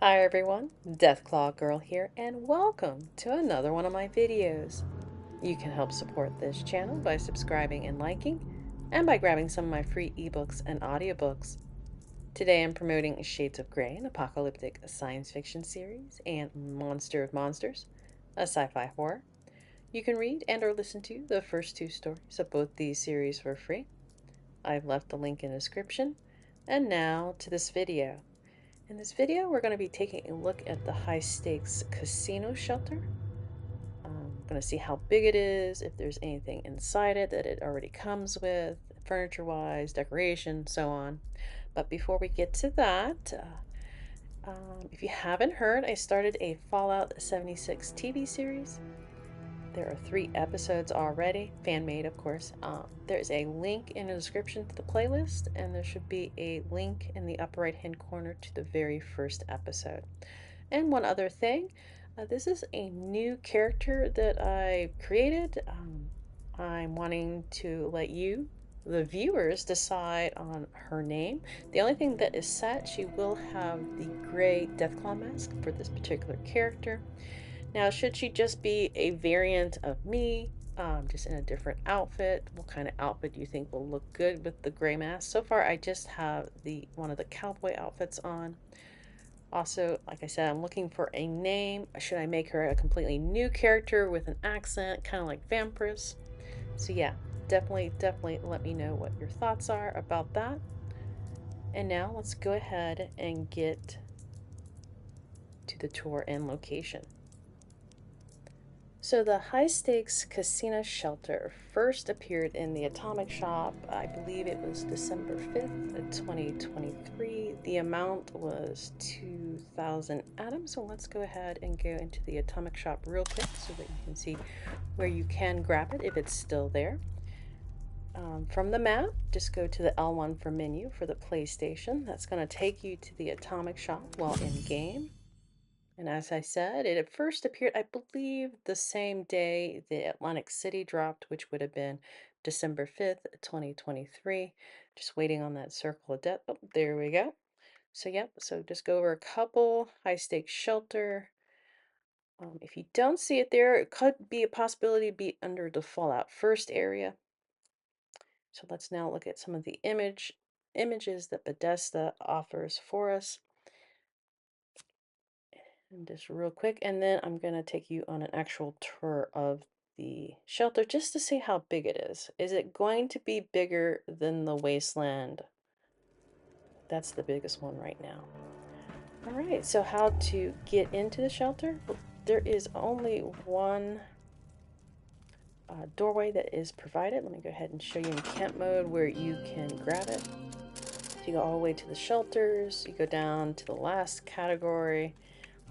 Hi everyone, Deathclaw Girl here, and welcome to another one of my videos. You can help support this channel by subscribing and liking, and by grabbing some of my free ebooks and audiobooks. Today I'm promoting Shades of Grey, an apocalyptic science fiction series, and Monster of Monsters, a sci-fi horror. You can read and or listen to the first two stories of both these series for free. I've left the link in the description. And now to this video. In this video, we're going to be taking a look at the high-stakes casino shelter. I'm going to see how big it is, if there's anything inside it that it already comes with, furniture-wise, decoration, so on. But before we get to that, if you haven't heard, I started a Fallout 76 TV series. There are 3 episodes already, fan-made of course. There's a link in the description to the playlist, and there should be a link in the upper right-hand corner to the very first episode. And one other thing, this is a new character that I created. I'm wanting to let you, the viewers, decide on her name. The only thing that is set, she will have the gray Deathclaw mask for this particular character. Now, should she just be a variant of me, just in a different outfit, what kind of outfit do you think will look good with the gray mask? So far, I just have one of the cowboy outfits on. Also, like I said, I'm looking for a name. Should I make her a completely new character with an accent, kind of like Vampirus? So yeah, definitely let me know what your thoughts are about that. And now let's go ahead and get to the tour and location. So the high-stakes casino shelter first appeared in the Atomic Shop, I believe it was December 5th, 2023. The amount was 2,000 atoms, so let's go ahead and go into the Atomic Shop real quick so that you can see where you can grab it if it's still there. From the map, just go to the L1 for menu for the PlayStation. That's going to take you to the Atomic Shop while in game. And as I said, it had first appeared, I believe, the same day the Atlantic City dropped, which would have been December 5th, 2023. Just waiting on that circle of death. Oh, there we go. So, yep, so just go over a couple high stakes shelter. If you don't see it there, it could be a possibility to be under the Fallout First area. So let's now look at some of the images that Bethesda offers for us. And just real quick, and then I'm going to take you on an actual tour of the shelter just to see how big it is. Is it going to be bigger than the wasteland? That's the biggest one right now. All right, so how to get into the shelter? Well, there is only one doorway that is provided. Let me go ahead and show you in camp mode where you can grab it. So you go all the way to the shelters, you go down to the last category.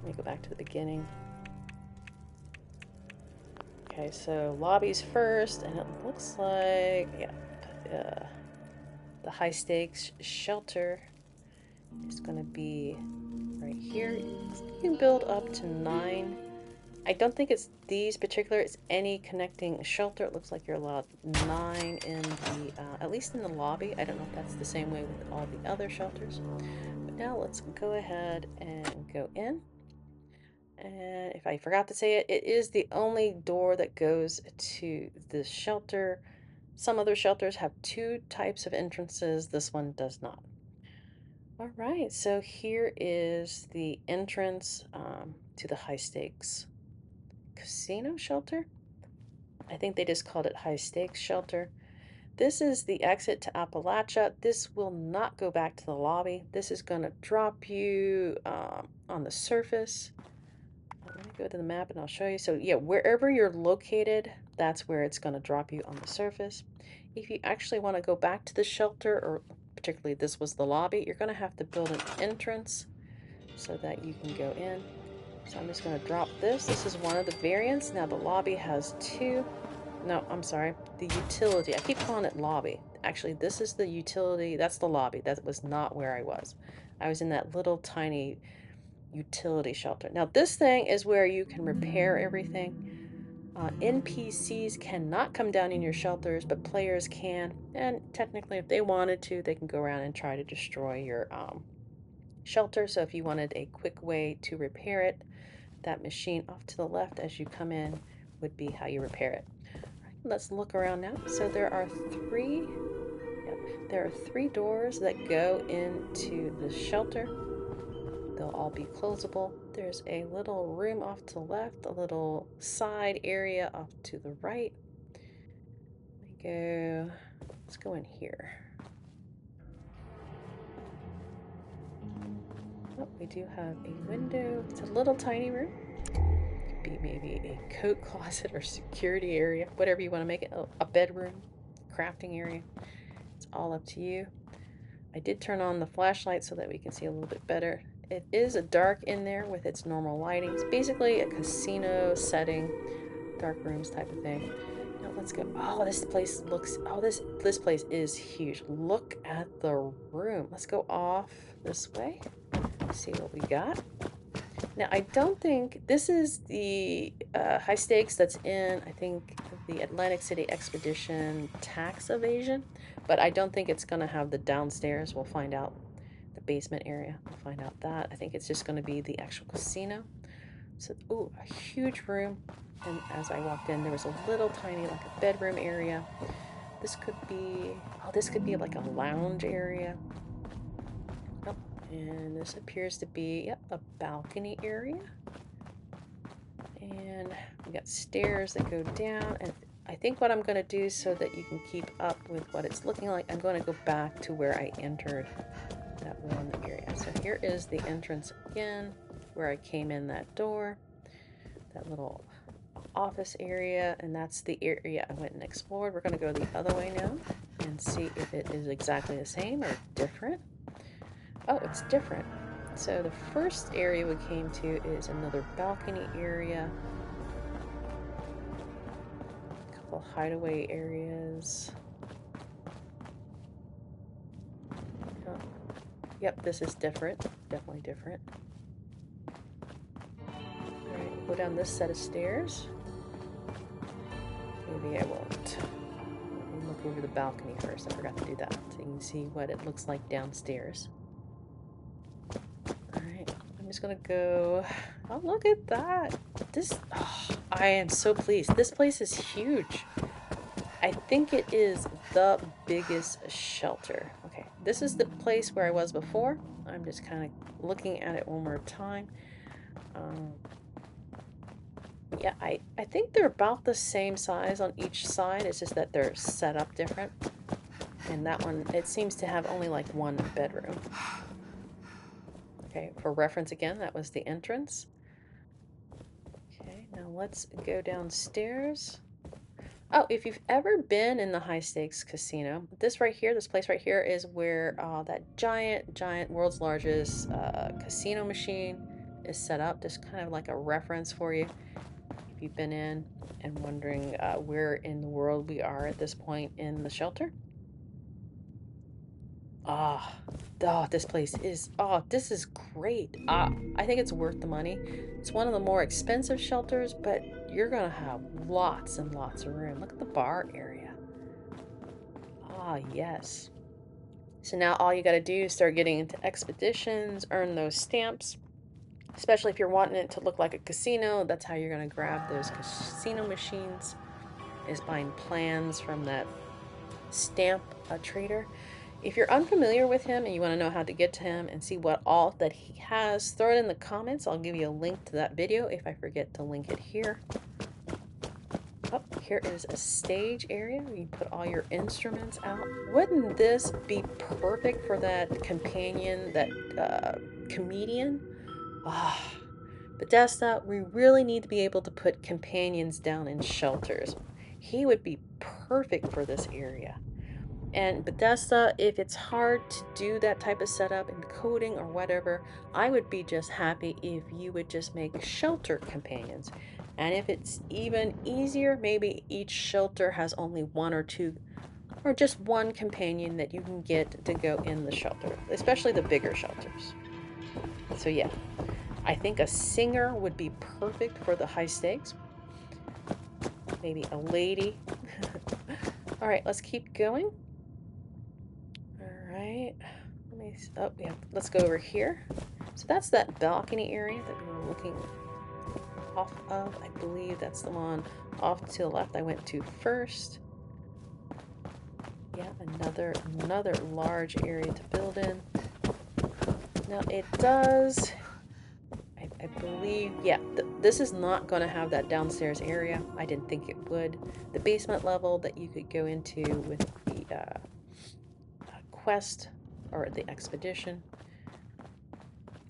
Let me go back to the beginning. Okay, so lobbies first, and it looks like, yeah, the high stakes shelter is going to be right here. You can build up to 9. I don't think it's these particular, it's any connecting shelter. It looks like you're allowed 9 in the, at least in the lobby. I don't know if that's the same way with all the other shelters. But now let's go ahead and go in. And if I forgot to say it, it is the only door that goes to the shelter. Some other shelters have 2 types of entrances. This one does not. All right, so here is the entrance to the high stakes casino shelter. I think they just called it high stakes shelter. This is the exit to Appalachia. This will not go back to the lobby. This is going to drop you on the surface. Let me go to the map and I'll show you. So yeah, wherever you're located, that's where it's going to drop you on the surface. If you actually want to go back to the shelter, or particularly this was the lobby, you're going to have to build an entrance so that you can go in. So I'm just going to drop this. This is one of the variants. Now the lobby has 2. No, I'm sorry. The utility. I keep calling it lobby. Actually, this is the utility. That's the lobby. That was not where I was. I was in that little tiny utility shelter. Now this thing is where you can repair everything. NPCs cannot come down in your shelters, but players can, and technically if they wanted to, they can go around and try to destroy shelter. So if you wanted a quick way to repair it, that machine off to the left as you come in would be how you repair it. Let's look around now. So there are three doors that go into the shelter. They'll all be closable. There's a little room off to the left, a little side area off to the right. Let's go in here. Oh, we do have a window. It's a little tiny room. Could be maybe a coat closet or security area, whatever you want to make it. Oh, a bedroom, crafting area. It's all up to you. I did turn on the flashlight so that we can see a little bit better. It is a dark in there with its normal lighting. It's basically a casino setting, dark rooms type of thing. Now let's go. Oh, this place looks, oh, this place is huge. Look at the room. Let's go off this way. See what we got. Now, I don't think this is the high stakes that's in, I think, the Atlantic City Expedition tax evasion, but I don't think it's going to have the downstairs. We'll find out. The basement area, we'll find out that. I think it's just going to be the actual casino. So, ooh, a huge room. And as I walked in, there was a little tiny, like a bedroom area. This could be, oh, this could be like a lounge area. Oh, and this appears to be, yep, a balcony area. And we got stairs that go down. And I think what I'm going to do so that you can keep up with what it's looking like, I'm going to go back to where I entered that one area. So here is the entrance again, where I came in that door, that little office area, and that's the area I went and explored. We're going to go the other way now and see if it is exactly the same or different. Oh, it's different. So the first area we came to is another balcony area, a couple hideaway areas. Oh. Yep, this is different, definitely different. All right, go down this set of stairs. Maybe I won't. Let me look over the balcony first. I forgot to do that, so you can see what it looks like downstairs. All right, I'm just gonna go. Oh, look at that! I am so pleased. This place is huge. I think it is the biggest shelter. Okay, this is the place where I was before. I'm just kind of looking at it one more time. Yeah, I think they're about the same size on each side. It's just that they're set up different. And that one, it seems to have only like one bedroom. Okay, for reference again, that was the entrance. Okay, now let's go downstairs. Oh, if you've ever been in the high stakes casino, this place right here is where that giant world's largest casino machine is set up. Just kind of like a reference for you if you've been in and wondering where in the world we are at this point in the shelter. This place is, this is great. I think it's worth the money. It's one of the more expensive shelters, but you're going to have lots and lots of room. Look at the bar area. Yes. So now all you got to do is start getting into expeditions, earn those stamps, especially if you're wanting it to look like a casino. That's how you're going to grab those casino machines, is buying plans from that stamp trader. If you're unfamiliar with him and you want to know how to get to him and see what all that he has, throw it in the comments. I'll give you a link to that video if I forget to link it here. Oh, here is a stage area where you put all your instruments out. Wouldn't this be perfect for that companion, that comedian? Bethesda, we really need to be able to put companions down in shelters. He would be perfect for this area. And Bethesda, if it's hard to do that type of setup in coding or whatever, I would be just happy if you would just make shelter companions. And if it's even easier, maybe each shelter has only one or two, or just one companion that you can get to go in the shelter, especially the bigger shelters. So yeah, I think a singer would be perfect for the high stakes. Maybe a lady. All right, let's keep going. All right, let me Oh, yeah, let's go over here. So that's that balcony area that we were looking off of. I believe that's the one off to the left I went to first. Yeah, another large area to build in. Now it does, I believe, yeah, this is not going to have that downstairs area. I didn't think it would. The basement level that you could go into with the quest or the expedition.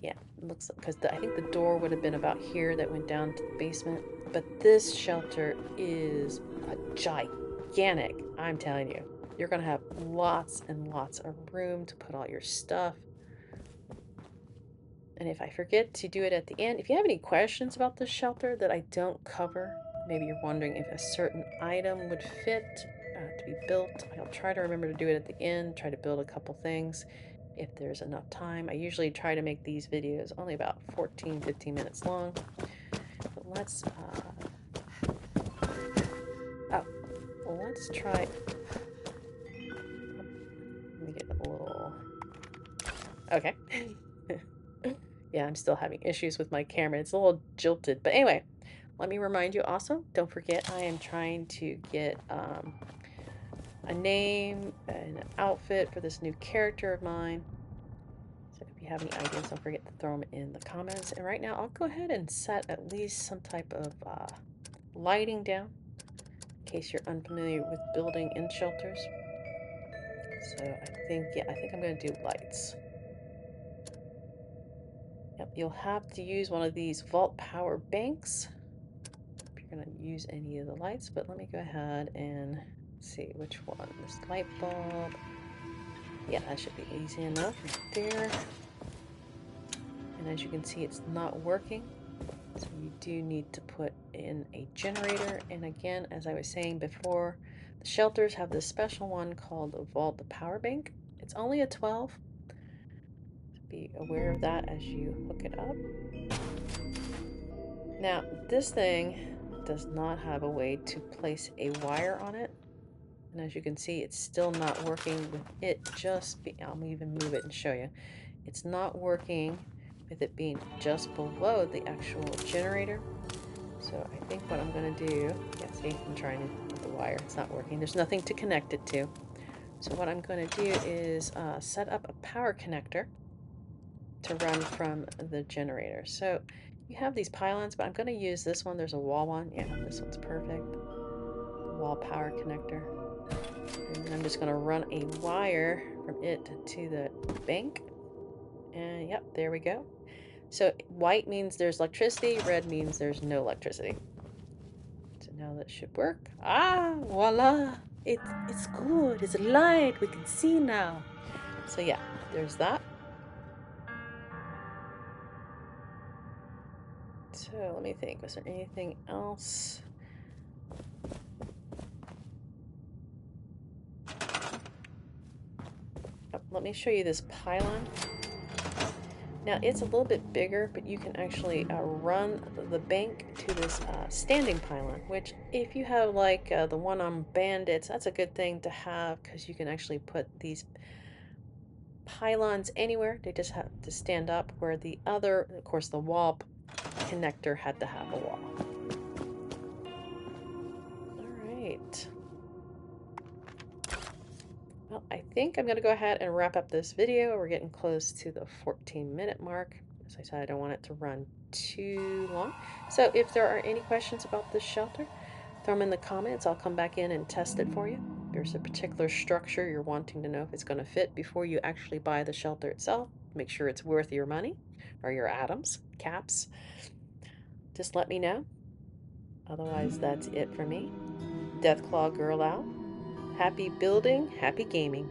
Yeah, it looks like, because I think the door would have been about here that went down to the basement. But this shelter is a gigantic, I'm telling you. You're going to have lots and lots of room to put all your stuff. And if I forget to do it at the end, if you have any questions about this shelter that I don't cover, maybe you're wondering if a certain item would fit to be built, I'll try to remember to do it at the end, try to build a couple things if there's enough time. I usually try to make these videos only about 15 minutes long. But let's let's try. Let me get a little. Okay. Yeah, I'm still having issues with my camera. It's a little jilted. But anyway, let me remind you also, don't forget I am trying to get a name and an outfit for this new character of mine. So if you have any ideas, don't forget to throw them in the comments. And right now, I'll go ahead and set at least some type of lighting down in case you're unfamiliar with building in shelters. So I think I'm going to do lights. Yep, you'll have to use one of these vault power banks if you're going to use any of the lights, but let me go ahead and see which one. This light bulb. Yeah, that should be easy enough right there. And as you can see, it's not working. So you do need to put in a generator. And again, as I was saying before, the shelters have this special one called a vault power bank. It's only a 12. Be aware of that as you hook it up. Now, this thing does not have a way to place a wire on it. And as you can see, it's still not working with it I'll even move it and show you. It's not working with it being just below the actual generator. So I think what I'm going to do, yeah, see, I'm trying to with the wire. It's not working. There's nothing to connect it to. So what I'm going to do is set up a power connector to run from the generator. So you have these pylons, but I'm going to use this one. There's a wall one. Yeah, this one's perfect. The wall power connector. And I'm just going to run a wire from it to the bank. And yep, there we go. So white means there's electricity, red means there's no electricity. So now that should work. Ah, voila! It's good. It's light. We can see now. So yeah, there's that. So let me think. Was there anything else? Oh, let me show you this pylon. Now it's a little bit bigger, but you can actually run the bank to this standing pylon, which if you have like the one on bandits, that's a good thing to have because you can actually put these pylons anywhere. They just have to stand up, where the other, of course, the wall connector had to have a wall. All right. Well, I think I'm going to go ahead and wrap up this video. We're getting close to the 14-minute mark. As I said, I don't want it to run too long. So if there are any questions about this shelter, throw them in the comments. I'll come back in and test it for you. If there's a particular structure you're wanting to know if it's going to fit before you actually buy the shelter itself, make sure it's worth your money or your atoms, caps. Just let me know. Otherwise, that's it for me. Deathclaw Girl out. Happy building, happy gaming.